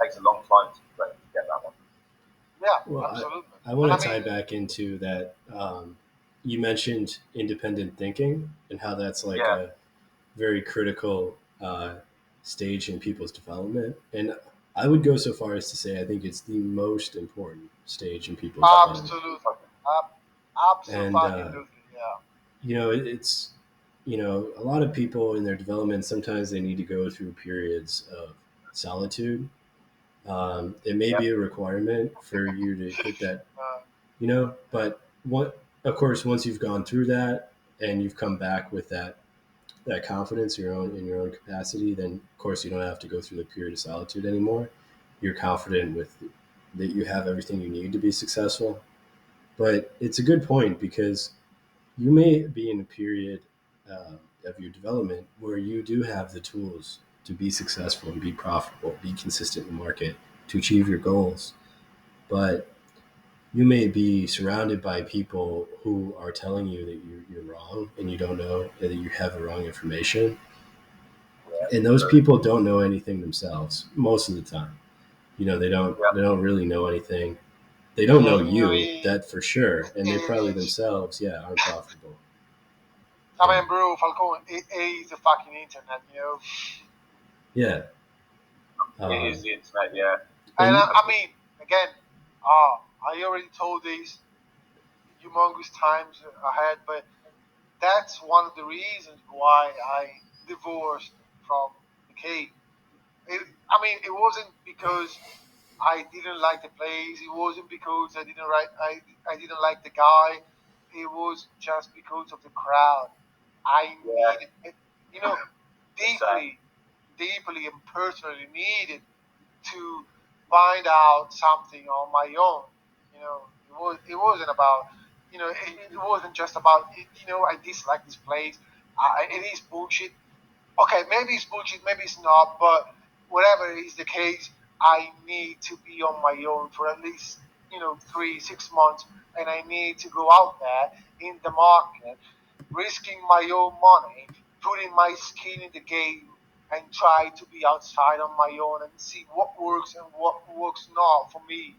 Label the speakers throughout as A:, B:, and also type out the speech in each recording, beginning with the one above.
A: takes a long time to get that one.
B: Yeah,
C: Well,
B: absolutely.
C: I want
B: And I
C: to tie
B: mean,
C: back into that. You mentioned independent thinking and how that's like
A: Yeah,
C: a very critical stage in people's development. And I would go so far as to say I think it's the most important stage in people's development.
B: absolutely.
C: And
B: Absolutely, yeah.
C: it's a lot of people in their development sometimes they need to go through periods of solitude. It may
A: yeah,
C: be a requirement for you to hit that,
B: Uh,
C: but what, of course, once you've gone through that and you've come back with that confidence in your own capacity, then of course you don't have to go through the period of solitude anymore. You're confident with that you have everything you need to be successful. But it's a good point because you may be in a period of your development where you do have the tools to be successful and be profitable, be consistent in the market, to achieve your goals. But you may be surrounded by people who are telling you that you're wrong and you don't know that you have the wrong information.
A: yeah,
C: And those
A: true.
C: people don't know anything themselves most of the time. They don't
A: Yeah,
C: really know anything. They don't know you,
B: it,
C: that for sure, and they
B: it
C: probably
B: is.
C: themselves, yeah, aren't profitable.
B: I
C: And
B: mean, bro, Falcone, it is the fucking internet, you know.
C: yeah,
A: it
C: uh,
A: is the internet. Yeah,
B: And
C: and
B: I mean, again, I already told this humongous times ahead, but that's one of the reasons why I divorced from the cave. I mean, it wasn't because I didn't like the place. It wasn't because I didn't like the guy. It was just because of the crowd. I
A: yeah,
B: needed it, you know,
A: the same.
B: deeply, deeply and personally needed to find out something on my own. It wasn't about it wasn't just about I dislike this place. It is bullshit. Okay, maybe it's bullshit, maybe it's not, but whatever is the case, I need to be on my own for at least 3 6 months, and I need to go out there in the market, risking my own money, putting my skin in the game, and try to be outside on my own and see what works and what works not for me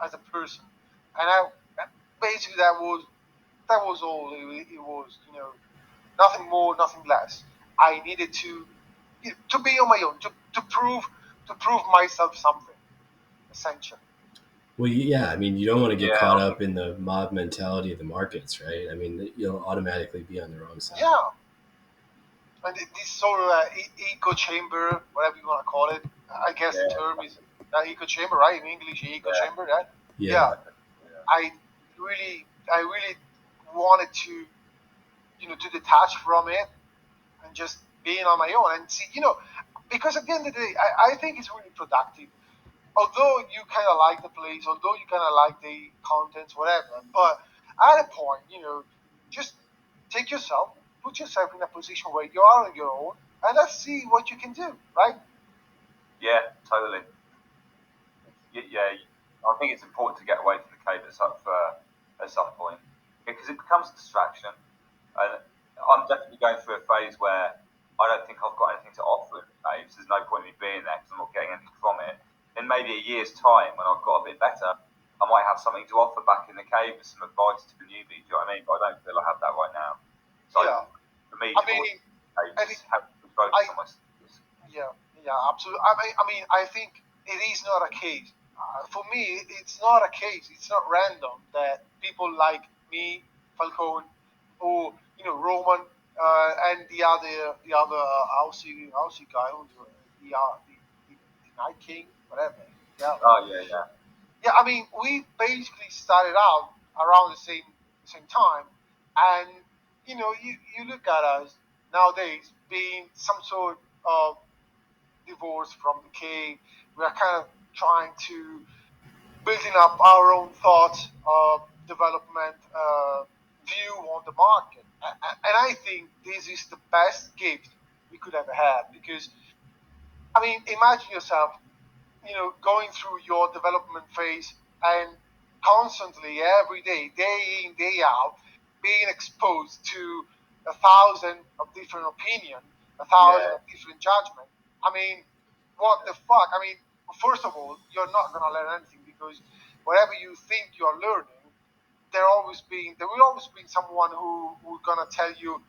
B: as a person. And basically that was all it was. Nothing more, nothing less. I needed to be on my own, to prove myself something, essentially.
C: well, yeah, I mean, you don't want to get
A: Yeah,
C: caught
A: I
C: up
A: think
C: in the mob mentality of the markets, right? I mean, you'll automatically be on the wrong side.
B: Yeah, and this sort of echo chamber, whatever you want to call it. I guess the
A: yeah,
B: term is echo chamber, right? In English, echo
A: yeah,
B: chamber. Right?
C: Yeah,
B: Yeah.
A: yeah,
B: I really wanted to detach from it and just being on my own and see, because at the end of the day, I think it's really productive. Although you kind of like the place, although you kind of like the contents, whatever, but at a point, just take yourself, put yourself in a position where you are on your own, and let's see what you can do, right?
A: yeah, totally. Yeah, I think it's important to get away from the cave at some point because it becomes a distraction. And I'm definitely going through a phase where I don't think I've got anything to offer in the caves. There's no point in me being there because I'm not getting anything from it. In maybe a year's time, when I've got a bit better, I might have something to offer back in the cave with some advice to the newbie. Do you know what I mean? But I don't feel I have that right now. So
B: Yeah.
A: for me,
B: I
A: divorce
B: mean,
A: caves
B: and
A: has helped me focus
B: I
A: on my studies.
B: Yeah, yeah, absolutely. I mean, I think it is not a case. For me, it's not a case. It's not random that people like me, Falcone, or Roman, and the other Aussie guy, who's the Night King, whatever. Yeah,
A: Oh yeah, yeah,
B: yeah. I mean, we basically started out around the same time, and you look at us nowadays being some sort of divorced from the cave. We are kind of trying to building up our own thoughts, development, view on the market. And I think this is the best gift we could ever have because, I mean, imagine yourself, going through your development phase and constantly, every day in, day out, being exposed to 1,000 of different opinion, 1,000
A: yeah,
B: of different judgment. I mean, what the fuck? I mean, first of all, you're not gonna learn anything because whatever you think you're learning, there will always be someone who's gonna tell you,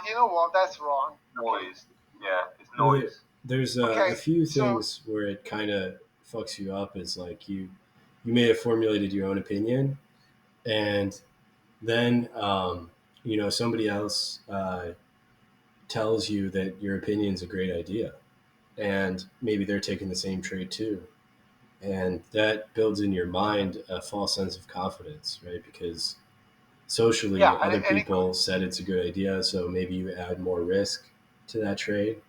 B: you know what, that's wrong. Okay,
A: Noise. Yeah, it's
C: Well,
A: noise.
C: there's a
B: okay,
C: few
B: so
C: things where it kind of fucks you up. Is like you may have formulated your own opinion, and then somebody else tells you that your opinion's a great idea, and maybe they're taking the same trade too, and that builds in your mind a false sense of confidence, right? Because
B: yeah,
C: socially other
B: and it could,
C: people said it's a good idea, so maybe you add more risk to that trade,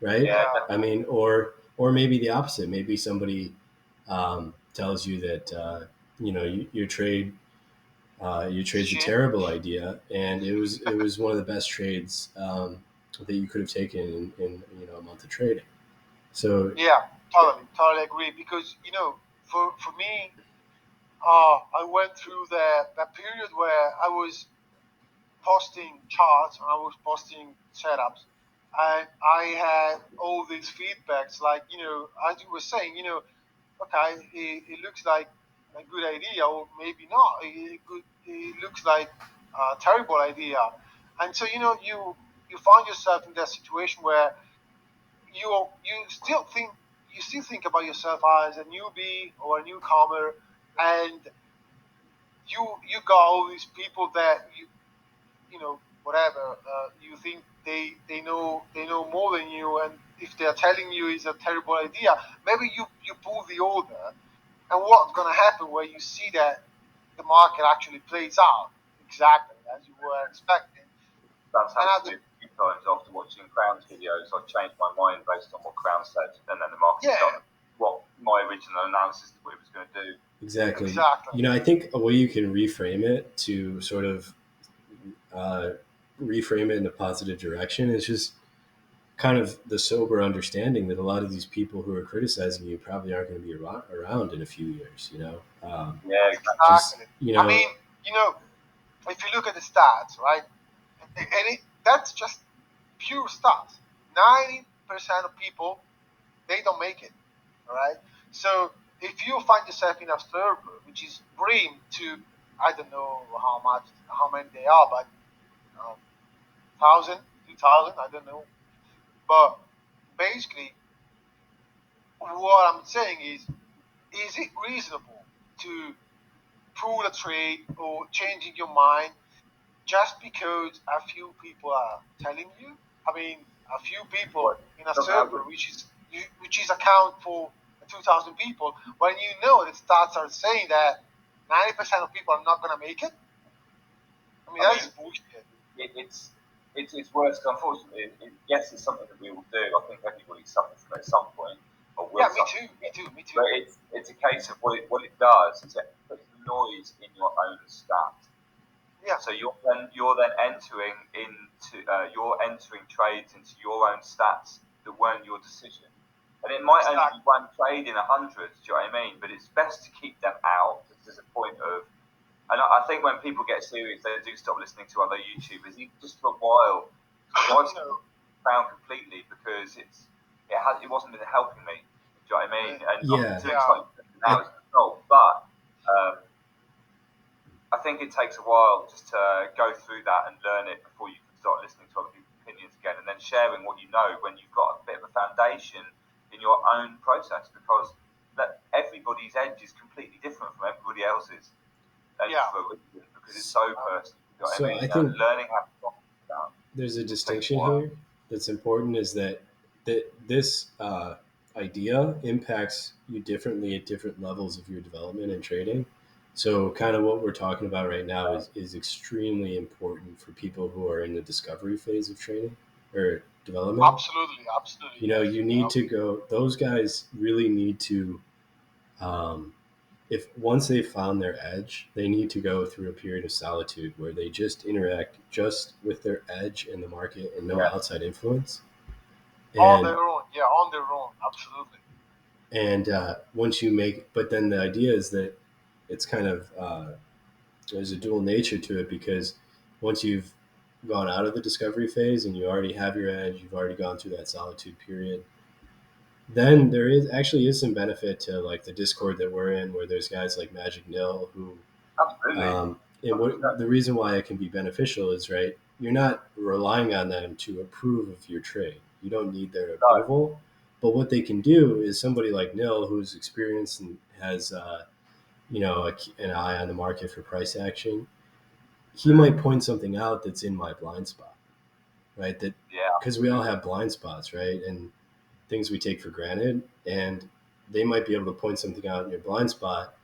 C: right?
A: Yeah,
B: yeah,
C: I
A: definitely.
C: mean, or maybe the opposite. Maybe somebody tells you that your trade's a
B: shit,
C: terrible idea, and it was one of the best trades that you could have taken in a month of trading. So
B: yeah, totally agree because for me, I went through that period where I was posting charts and I was posting setups, and I had all these feedbacks like as you were saying, okay, it looks like a good idea, or maybe not. It looks like a terrible idea, and so you find yourself in that situation where you still think about yourself as a newbie or a newcomer, and you got all these people that whatever you think they know more than you, and if they're telling you it's a terrible idea, maybe you pull the order, and what's going to happen where you see that the market actually plays out exactly as you were expecting.
A: That's
B: And
A: happened
B: at
A: to
B: the
A: me a few times after watching Crown's videos. I've changed my mind based on what Crown said, and then the market's
B: Yeah,
A: done what my original analysis of what it was going to do.
C: exactly,
B: exactly.
C: I think a way you can reframe it to sort of uh, reframe it in a positive direction is just kind of the sober understanding that a lot of these people who are criticizing you probably aren't going to be around in a few years.
A: Yeah, exactly.
C: Just
B: Exactly. I mean, you know if you look at the stats, right, and that's just pure stats. 90% of people, they don't make it. All right. So if you find yourself in a server which is brim to, I don't know how many they are, but 1,000, 2,000, I don't know. But basically, what I'm saying is it reasonable to pull a trade or changing your mind just because a few people are telling you? I mean, a few people
A: What
B: in a
A: doesn't
B: server
A: happen?
B: which is account for 2,000 people, when you know the stats are saying that 90% of people are not going to make it. I mean,
A: I
B: that
A: mean,
B: is bullshit.
A: it's worse. 'Cause unfortunately, yes, it's something that we will do. I think everybody suffers from it at some point, or will
B: Yeah, me
A: suffer
B: too,
A: from
B: me
A: it.
B: too, me too.
A: But it's a case of what it does is it puts noise in your own stats.
B: Yeah,
A: So you're then entering trades into your own stats that weren't your decision. And it might only be
B: exactly.
A: one trade in 100, do you know what I mean? But it's best to keep them out just as a point of. And I think when people get serious, they do stop listening to other YouTubers, even just for a while. Because I
B: No,
A: found completely because it wasn't been helping me. Do you know what I mean? And I'm
C: yeah,
A: doing
B: yeah,
A: something
C: I,
A: now as a result. But um, I think it takes a while just to go through that and learn it before you can start listening to other people's opinions again, and then sharing what you know when you've got a bit of a foundation in your own process. Because that everybody's edge is completely different from everybody else's, and
B: yeah.
A: for a reason, because it's so
B: Uh,
A: personal. You know what I
C: so
A: mean?
C: I think
A: Learning how to talk about
C: there's a
A: it takes a
C: distinction
A: while.
C: here that's important is that this idea impacts you differently at different levels of your development and trading. So kind of what we're talking about right now is extremely important for people who are in the discovery phase of trading or development.
B: Absolutely, absolutely, yes.
C: You need to go, those guys really need to um, if once they've found their edge, they need to go through a period of solitude where they just interact just with their edge in the market and no
A: Yeah,
C: outside influence.
B: On
C: And
B: their own, yeah, on their own, absolutely.
C: once you make, but then the idea is that it's kind of there's a dual nature to it because once you've gone out of the discovery phase and you already have your edge, you've already gone through that solitude period. then there is actually is some benefit to like the Discord that we're in, where there's guys like Magic Nil who,
A: Absolutely,
C: and what
A: 100%.
C: the reason why it can be beneficial is right. You're not relying on them to approve of your trade. You don't need their
A: No,
C: approval. But what they can do is somebody like Nil, who's experienced and has an eye on the market for price action, he might point something out that's in my blind spot, right? That
A: yeah,
C: because we all have blind spots, right? And things we take for granted, and they might be able to point something out in your blind spot,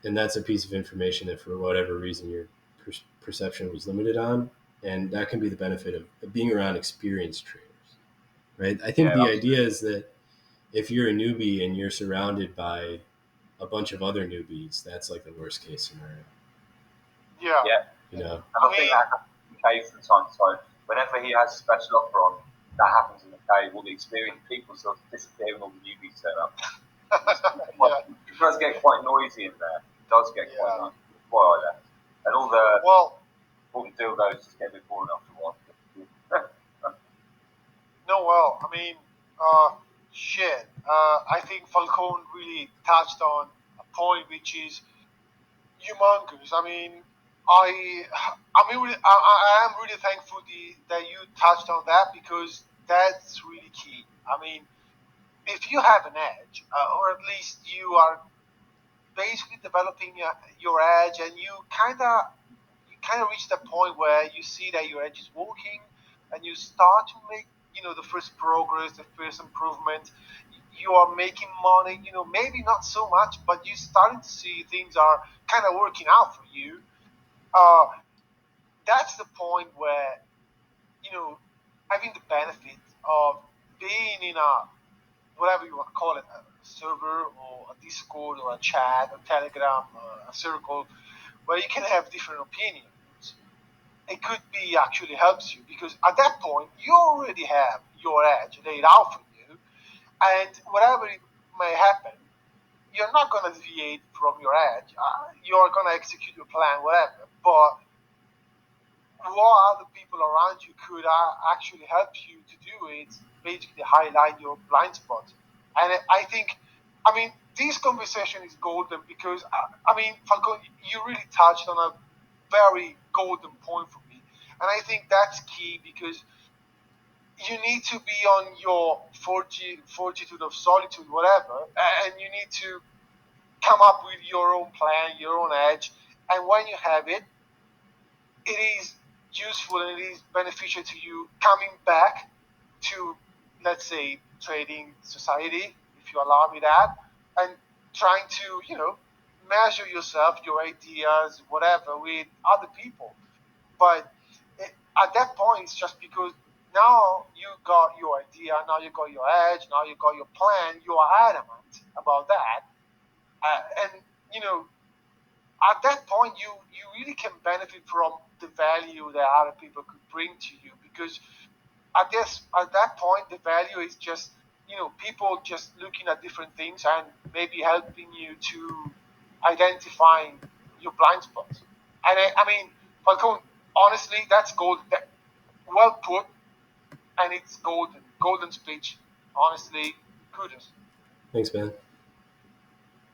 C: and that's a piece of information that for whatever reason your perception was limited on, and that can be the benefit of being around experienced traders, right? I think
A: yeah,
C: the idea
A: absolutely.
C: is that if you're a newbie and you're surrounded by a bunch of other newbies, that's like the worst case scenario,
B: Yeah.
A: Yeah,
C: you know.
A: and
B: I
A: I think
B: mean,
A: that happens in the cave from time to time. Whenever he has a special offer on, that happens in the cave. All the experienced people sort of disappear and all the newbies turn up.
B: yeah,
A: It does get quite noisy in there. It does get quite
B: yeah.
A: noisy. That's why I left. And
B: Well,
A: all the dildos just get a bit boring after a while.
B: no, well, I mean, shit. I think Falcone really touched on a point which is humongous. I mean, I, I am really thankful that you touched on that because that's really key. I mean, if you have an edge, or at least you are basically developing your edge, and you kind of reach the point where you see that your edge is working, and you start to make the first progress, the first improvement. You are making money, maybe not so much, but you're starting to see things are kind of working out for you. Uh, that's the point where having the benefit of being in a whatever you want to call it, a server or a Discord or a chat, a Telegram, a circle, where you can have different opinions. It could be actually helps you because at that point you already have your edge laid out for you, and whatever it may happen, you're not going to deviate from your edge. You're going to execute your plan, whatever. But what other people around you could actually help you to do is basically highlight your blind spots. And I think, I mean, this conversation is golden because, I mean, Falcone, you really touched on a very golden point for me. And I think that's key because you need to be on your fortitude of solitude, whatever, and you need to come up with your own plan, your own edge. And when you have it, it is useful and it is beneficial to you coming back to, let's say, trading society, if you allow me that, and trying to, measure yourself, your ideas, whatever, with other people. But at that point, it's just because now you got your idea, now you got your edge, now you got your plan, you are adamant about that. And, you know, at that point you really can benefit from the value that other people could bring to you because at that point the value is just people just looking at different things and maybe helping you to identifying your blind spots. And I mean, Falcone, honestly, that's gold. Well put, and it's golden speech. Honestly, kudos.
C: Thanks, man.